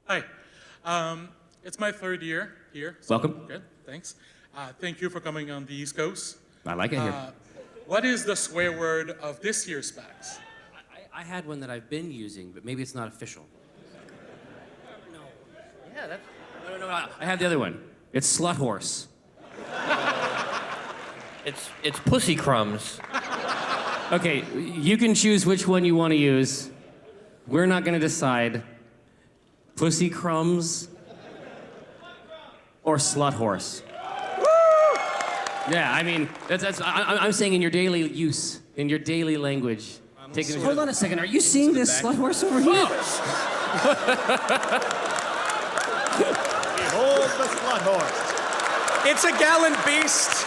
Hi. It's my third year here. So Welcome. Good, thanks. Thank you for coming on the East Coast. I like it here. What is the swear word of this year's PAX? I had one that I've been using, but maybe it's not official. No. Yeah, that's... No. I have the other one. It's slut horse. It's pussy crumbs. Okay, you can choose which one you want to use. We're not going to decide. Pussy crumbs or slut horse. Woo! Yeah, I mean, I'm saying in your daily use, in your daily language. Hold on a second. Are you seeing this slut horse over here? Behold the slut horse. It's a gallant beast.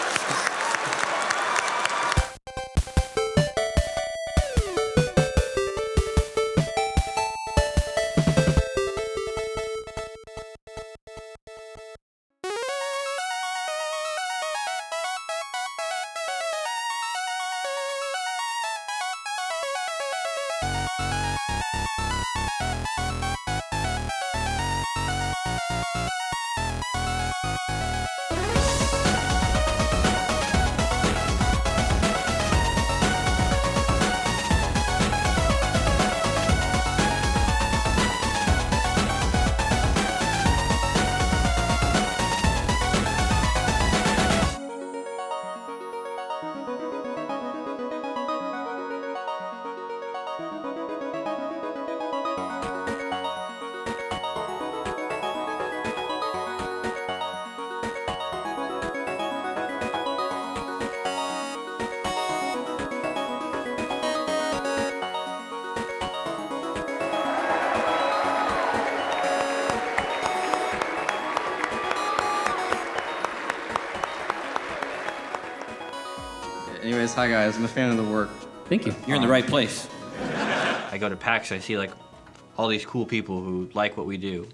Anyways, hi guys, I'm a fan of the work. Thank you. You're in the right place. I go to PAX, I see like all these cool people who like what we do.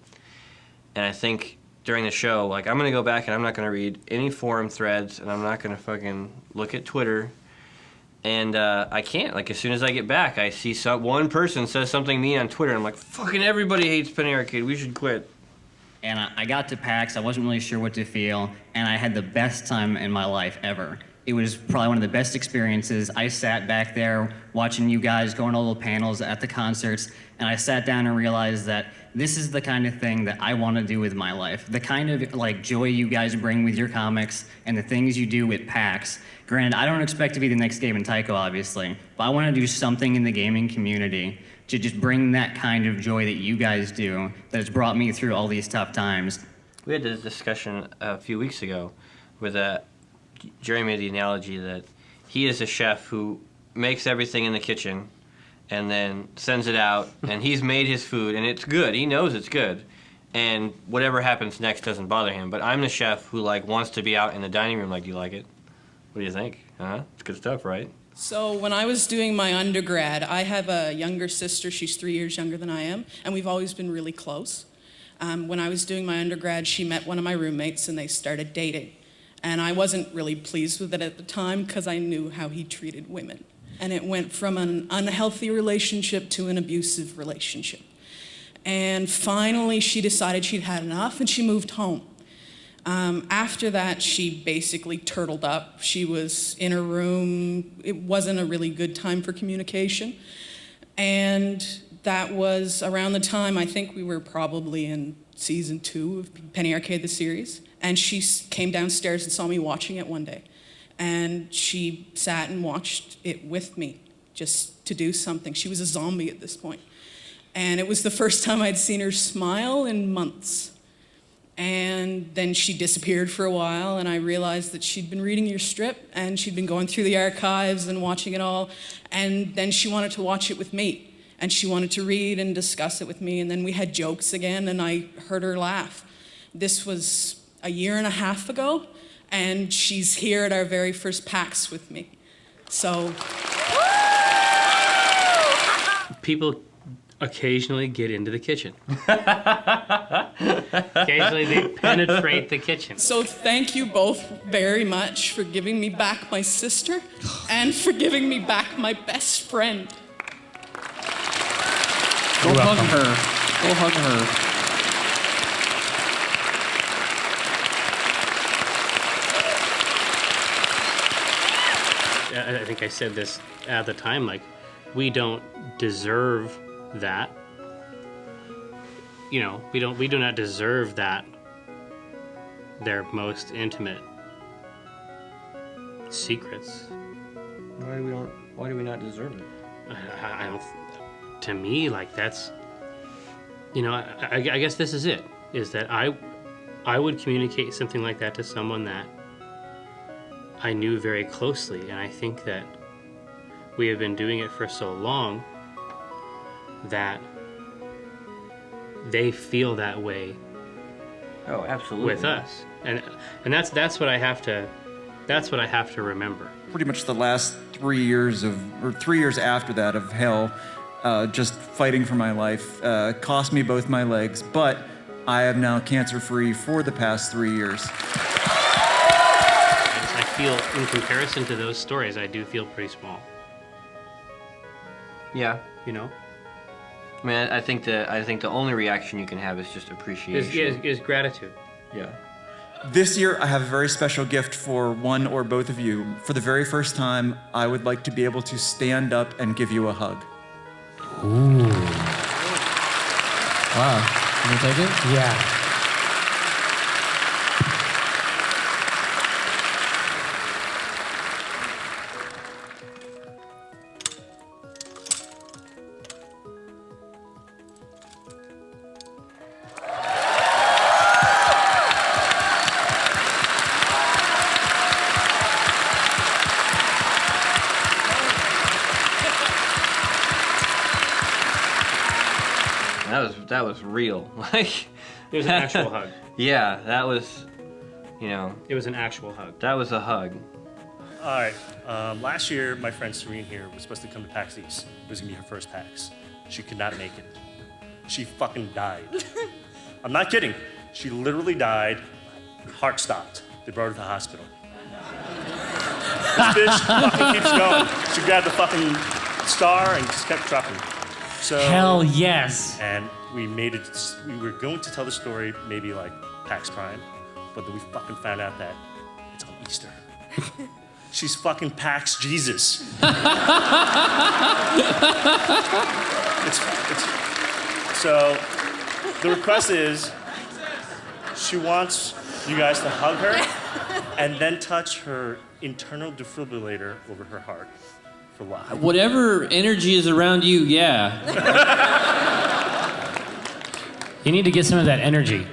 And I think during the show, like I'm gonna go back and I'm not gonna read any forum threads and I'm not gonna fucking look at Twitter. And I can't, like as soon as I get back, I see one person says something mean on Twitter and I'm like, fucking everybody hates Penny Arcade, we should quit. And I got to PAX, I wasn't really sure what to feel, and I had the best time in my life ever. It was probably one of the best experiences. I sat back there watching you guys go on all the panels at the concerts, and I sat down and realized that this is the kind of thing that I want to do with my life. The kind of like joy you guys bring with your comics and the things you do with PAX. Granted, I don't expect to be the next Gabe and Tycho, obviously, but I want to do something in the gaming community to just bring that kind of joy that you guys do that has brought me through all these tough times. We had this discussion a few weeks ago with Jerry made the analogy that he is a chef who makes everything in the kitchen and then sends it out, and he's made his food, and it's good. He knows it's good, and whatever happens next doesn't bother him. But I'm the chef who like wants to be out in the dining room. Like, do you like it? What do you think? Huh? It's good stuff, right? So when I was doing my undergrad, I have a younger sister. She's 3 years younger than I am, and we've always been really close. When I was doing my undergrad, she met one of my roommates, and they started dating. And I wasn't really pleased with it at the time because I knew how he treated women. And it went from an unhealthy relationship to an abusive relationship. And finally, she decided she'd had enough and she moved home. After that, she basically turtled up. She was in her room. It wasn't a really good time for communication. And that was around the time, I think we were probably in season 2 of Penny Arcade, the series. And she came downstairs and saw me watching it one day. And she sat and watched it with me, just to do something. She was a zombie at this point. And it was the first time I'd seen her smile in months. And then she disappeared for a while, and I realized that she'd been reading your strip, and she'd been going through the archives and watching it all. And then she wanted to watch it with me. And she wanted to read and discuss it with me. And then we had jokes again, and I heard her laugh. This was a year and a half ago, and she's here at our very first PAX with me. So. People occasionally get into the kitchen. Occasionally they penetrate the kitchen. So thank you both very much for giving me back my sister and for giving me back my best friend. Go hug her. Go hug her. think I said this at the time, like, we don't deserve that. You know, we do not deserve that. Their most intimate secrets. Why do we not deserve it? I don't. To me, like, that's. You know, I guess this is it. Is that I would communicate something like that to someone that I knew very closely, and I think that we have been doing it for so long that they feel that way. Oh, absolutely. With us, and that's what I have to remember. Pretty much the last 3 years or 3 years after that of hell, just fighting for my life, cost me both my legs, but I am now cancer-free for the past 3 years. I feel, in comparison to those stories, I do feel pretty small. Yeah. You know? I mean, I think the only reaction you can have is just appreciation. Is gratitude. Yeah. This year, I have a very special gift for one or both of you. For the very first time, I would like to be able to stand up and give you a hug. Ooh. Wow. Can you take it? Yeah. That was real. Like, it was an actual hug. Yeah, that was, you know. It was an actual hug. That was a hug. All right. Last year, my friend Serene here was supposed to come to PAX East. It was gonna be her first PAX. She could not make it. She fucking died. I'm not kidding. She literally died. Heart stopped. They brought her to the hospital. This bitch fucking keeps going. She grabbed the fucking star and just kept trucking. So, Hell yes. And we made it. We were going to tell the story maybe like PAX Prime, but then we fucking found out that it's on Easter. She's fucking PAX Jesus. So the request is she wants you guys to hug her and then touch her internal defibrillator over her heart for life. Whatever energy is around you, yeah. You need to get some of that energy.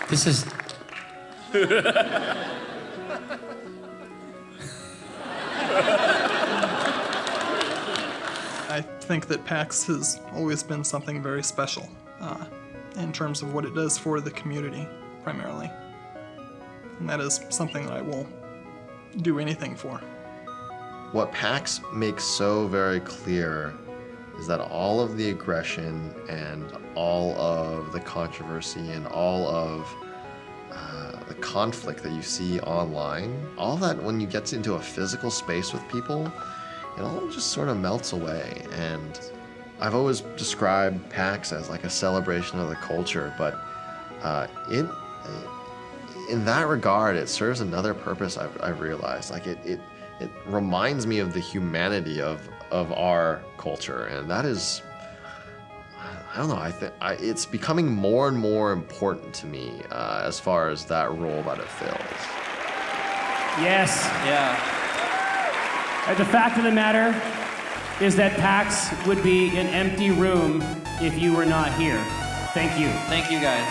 This is... I think that PAX has always been something very special in terms of what it does for the community, primarily. And that is something that I will do anything for. What PAX makes so very clear is that all of the aggression and all of the controversy and all of the conflict that you see online, all that when you get into a physical space with people, it all just sort of melts away. And I've always described PAX as like a celebration of the culture, but in that regard, it serves another purpose. I've realized, like it reminds me of the humanity of our culture, and that is, I don't know. I think it's becoming more and more important to me as far as that role that it fills. Yes. Yeah. And the fact of the matter is that PAX would be an empty room if you were not here. Thank you. Thank you, guys.